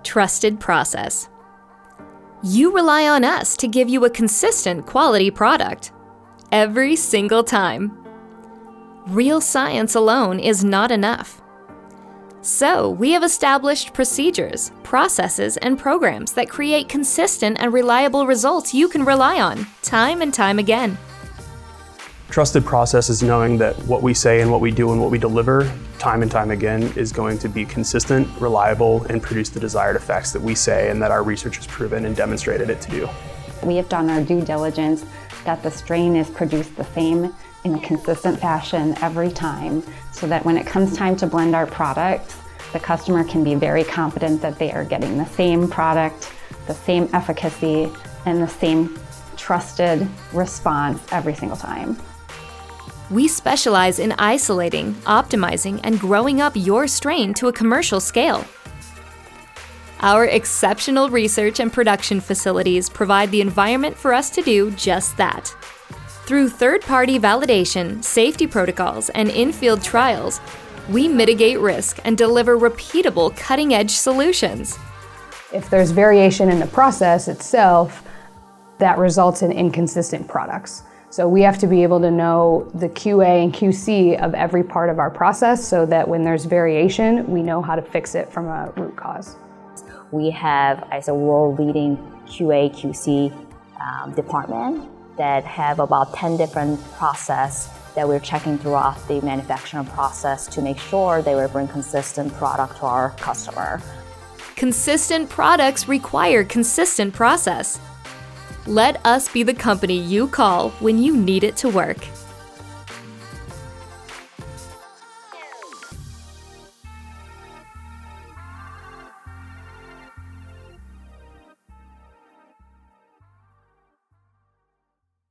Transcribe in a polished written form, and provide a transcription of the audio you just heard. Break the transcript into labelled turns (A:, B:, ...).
A: trusted process. You rely on us to give you a consistent quality product every single time. Real science alone is not enough. So, we have established procedures, processes, and programs that create consistent and reliable results you can rely on, time and time again.
B: Trusted process is knowing that what we say and what we do and what we deliver, time and time again, is going to be consistent, reliable, and produce the desired effects that we say and that our research has proven and demonstrated it to do.
C: We have done our due diligence that the strain is produced the same in a consistent fashion every time, so that when it comes time to blend our products, the customer can be very confident that they are getting the same product, the same efficacy, and the same trusted response every single time.
A: We specialize in isolating, optimizing, and growing up your strain to a commercial scale. Our exceptional research and production facilities provide the environment for us to do just that. Through third-party validation, safety protocols, and in-field trials, we mitigate risk and deliver repeatable, cutting-edge solutions.
D: If there's variation in the process itself, that results in inconsistent products. So we have to be able to know the QA and QC of every part of our process so that when there's variation, we know how to fix it from a root cause.
E: We have, as a world-leading QA/QC department that have about 10 different processes that we're checking throughout the manufacturing process to make sure they will bring consistent product to our customer.
A: Consistent products require consistent process. Let us be the company you call when you need it to work.